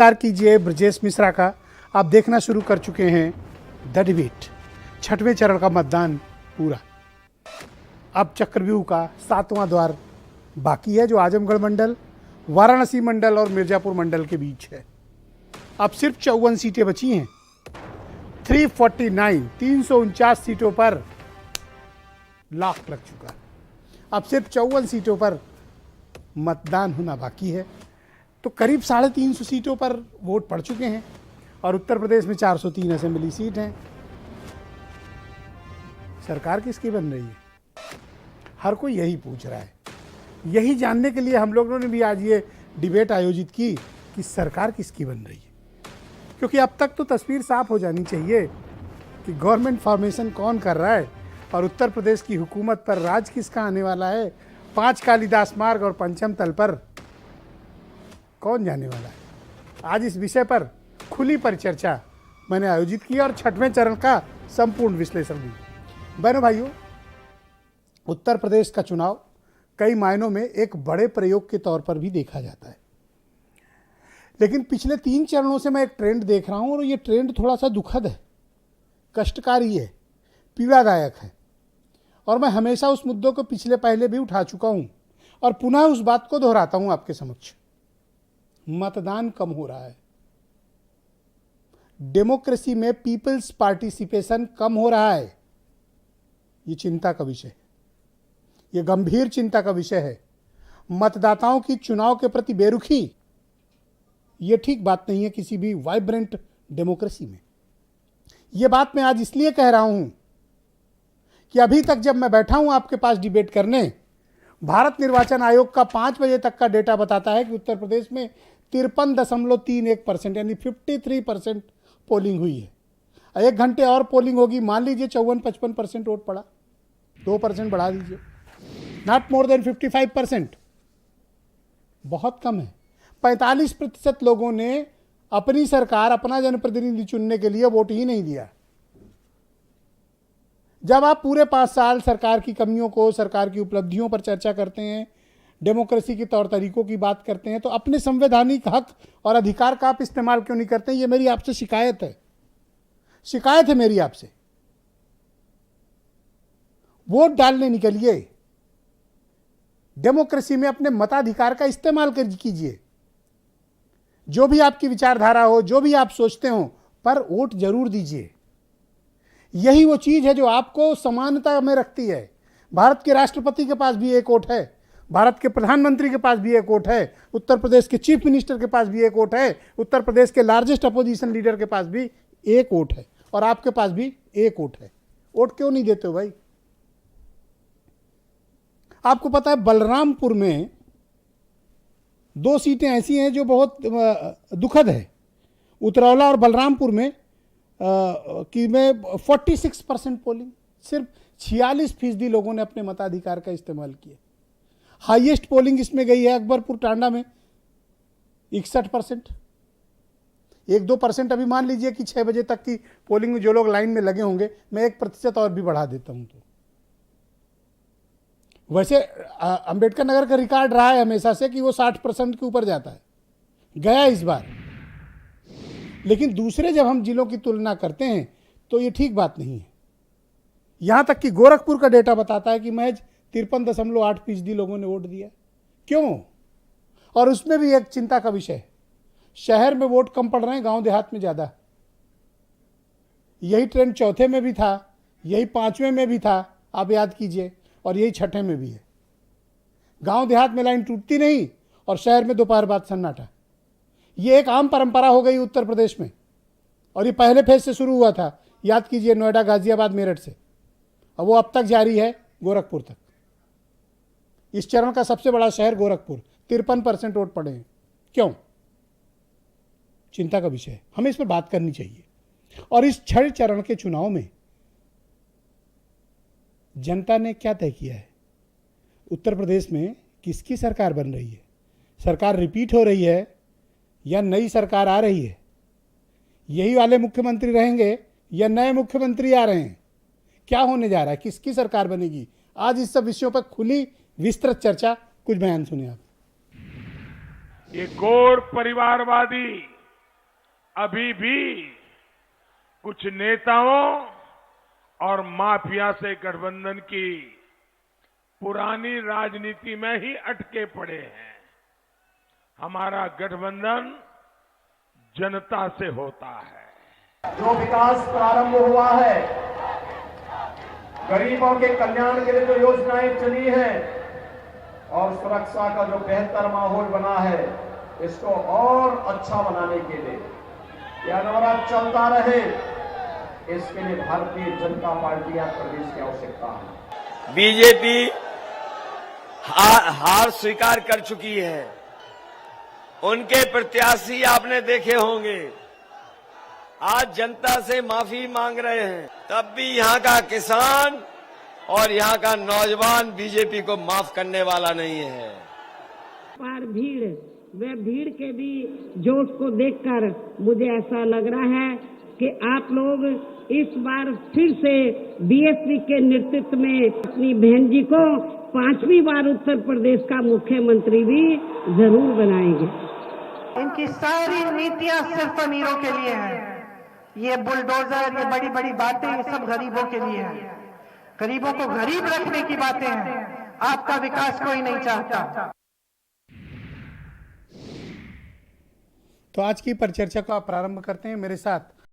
नमस्कार कीजिए ब्रजेश मिश्रा का। आप देखना शुरू कर चुके हैं द डिबेट। छठवें चरण का मतदान पूरा। अब चक्रव्यूह का 7वां द्वार बाकी है, जो आजमगढ़ मंडल, वाराणसी मंडल और मिर्जापुर मंडल के बीच है। अब सिर्फ 54 सीटें बची हैं। 349 सीटों पर लाख लग चुका है। अब सिर्फ 54 सीटों पर मतदान होना बाकी है। तो करीब 350 सीटों पर वोट पड़ चुके हैं और उत्तर प्रदेश में 403 असेंबली सीट हैं। सरकार किसकी बन रही है, हर कोई यही पूछ रहा है। यही जानने के लिए हम लोगों ने भी आज ये डिबेट आयोजित की कि सरकार किसकी बन रही है, क्योंकि अब तक तो तस्वीर साफ हो जानी चाहिए कि गवर्नमेंट फॉर्मेशन कौन कर रहा है और उत्तर प्रदेश की हुकूमत पर राज किसका आने वाला है। 5 कालिदास मार्ग और पंचम तल पर कौन जाने वाला है। आज इस विषय पर खुली परिचर्चा मैंने आयोजित की और छठवें चरण का संपूर्ण विश्लेषण दी। बहनों भाइयों, उत्तर प्रदेश का चुनाव कई मायनों में एक बड़े प्रयोग के तौर पर भी देखा जाता है, लेकिन पिछले 3 चरणों से मैं एक ट्रेंड देख रहा हूं और ये ट्रेंड थोड़ा सा दुखद है, कष्टकारी है, पीड़ादायक है। और मैं हमेशा उस मुद्दों को पहले भी उठा चुका हूं और पुनः उस बात को दोहराता हूं आपके समक्ष। मतदान कम हो रहा है, डेमोक्रेसी में पीपल्स पार्टिसिपेशन कम हो रहा है। ये चिंता का विषय है, ये गंभीर चिंता का विषय है। मतदाताओं की चुनाव के प्रति बेरुखी, ये ठीक बात नहीं है किसी भी वाइब्रेंट डेमोक्रेसी में। ये बात मैं आज इसलिए कह रहा हूं कि अभी तक जब मैं बैठा हूं आपके पास डिबेट करने, भारत निर्वाचन आयोग का 5 बजे तक का डेटा बताता है कि उत्तर प्रदेश में 53.31% यानी 53% पोलिंग हुई है। 1 घंटे और पोलिंग होगी, मान लीजिए 54-55% वोट पड़ा, 2% बढ़ा दीजिए, नॉट मोर देन 55%, बहुत कम है। 45% लोगों ने अपनी सरकार, अपना जनप्रतिनिधि चुनने के लिए वोट ही नहीं दिया। जब आप पूरे 5 साल सरकार की कमियों को, सरकार की उपलब्धियों पर चर्चा करते हैं, डेमोक्रेसी के तौर तरीकों की बात करते हैं, तो अपने संवैधानिक हक और अधिकार का आप इस्तेमाल क्यों नहीं करते? ये मेरी आपसे शिकायत है, शिकायत है मेरी आपसे। वोट डालने निकलिए, डेमोक्रेसी में अपने मताधिकार का इस्तेमाल कीजिए। जो भी आपकी विचारधारा हो, जो भी आप सोचते हो, पर वोट जरूर दीजिए। यही वो चीज है जो आपको समानता में रखती है। भारत के राष्ट्रपति के पास भी एक वोट है, भारत के प्रधानमंत्री के पास भी एक वोट है, उत्तर प्रदेश के चीफ मिनिस्टर के पास भी एक वोट है, उत्तर प्रदेश के लार्जेस्ट अपोजिशन लीडर के पास भी एक वोट है, और आपके पास भी एक वोट है। वोट क्यों नहीं देते हो भाई? आपको पता है बलरामपुर में 2 सीटें ऐसी हैं जो बहुत दुखद है। उतरौला और बलरामपुर में कि में 46% पोलिंग, सिर्फ 46% लोगों ने अपने मताधिकार का इस्तेमाल किया। हाईएस्ट पोलिंग इसमें गई है अकबरपुर टांडा में 61%। 1-2% अभी मान लीजिए कि 6 बजे तक की पोलिंग में जो लोग लाइन में लगे होंगे, मैं 1% और भी बढ़ा देता हूं। तो वैसे अंबेडकर नगर का रिकॉर्ड रहा है हमेशा से कि वो 60% के ऊपर जाता है, गया इस बार। लेकिन दूसरे जब हम जिलों की तुलना करते हैं तो ये ठीक बात नहीं है। यहां तक कि गोरखपुर का डेटा बताता है कि महज 53.8% लोगों ने वोट दिया। क्यों? और उसमें भी एक चिंता का विषय है, शहर में वोट कम पड़ रहे हैं, गांव देहात में ज्यादा। यही ट्रेंड चौथे में भी था, यही 5वें में भी था, आप याद कीजिए, और यही 6ठे में भी है। गांव देहात में लाइन टूटती नहीं और शहर में दोपहर बाद सन्नाटा। ये एक आम परंपरा हो गई उत्तर प्रदेश में, और ये पहले फेज से शुरू हुआ था, याद कीजिए, नोएडा, गाजियाबाद, मेरठ से, और वो अब तक जारी है गोरखपुर तक। इस चरण का सबसे बड़ा शहर गोरखपुर, 53% वोट पड़े हैं। क्यों? चिंता का विषय है, हमें इस पर बात करनी चाहिए। और इस 6 चरण के चुनाव में जनता ने क्या तय किया है? उत्तर प्रदेश में किसकी सरकार बन रही है? सरकार रिपीट हो रही है या नई सरकार आ रही है? यही वाले मुख्यमंत्री रहेंगे या नए मुख्यमंत्री आ रहे हैं? क्या होने जा रहा है? किसकी सरकार बनेगी? आज इस सब विषयों पर खुली विस्तृत चर्चा, कुछ बयान सुनिए आप। ये घोर परिवारवादी अभी भी कुछ नेताओं और माफिया से गठबंधन की पुरानी राजनीति में ही अटके पड़े हैं। हमारा गठबंधन जनता से होता है। जो विकास प्रारंभ हुआ है, गरीबों के कल्याण के लिए जो योजनाएं चली हैं और सुरक्षा का जो बेहतर माहौल बना है, इसको और अच्छा बनाने के लिए यह अनवरत चलता रहे, इसके लिए भारतीय जनता पार्टी या प्रदेश की आवश्यकता है। बीजेपी हार स्वीकार कर चुकी है। उनके प्रत्याशी आपने देखे होंगे, आज जनता से माफी मांग रहे हैं, तब भी यहाँ का किसान और यहाँ का नौजवान बीजेपी को माफ करने वाला नहीं है। पर भीड़ के भी जोश को देखकर मुझे ऐसा लग रहा है कि आप लोग इस बार फिर से बीएसपी के नेतृत्व में अपनी बहन जी को 5वीं बार उत्तर प्रदेश का मुख्यमंत्री भी जरूर बनाएंगे। इनकी सारी नीतियां सिर्फ अमीरों के लिए हैं। ये बुलडोजर, ये बड़ी बड़ी बातें, ये सब गरीबों के लिए है। गरीबों को गरीब रखने की बातें हैं। आपका विकास कोई नहीं चाहता। तो आज की परिचर्चा को आप प्रारंभ करते हैं। मेरे साथ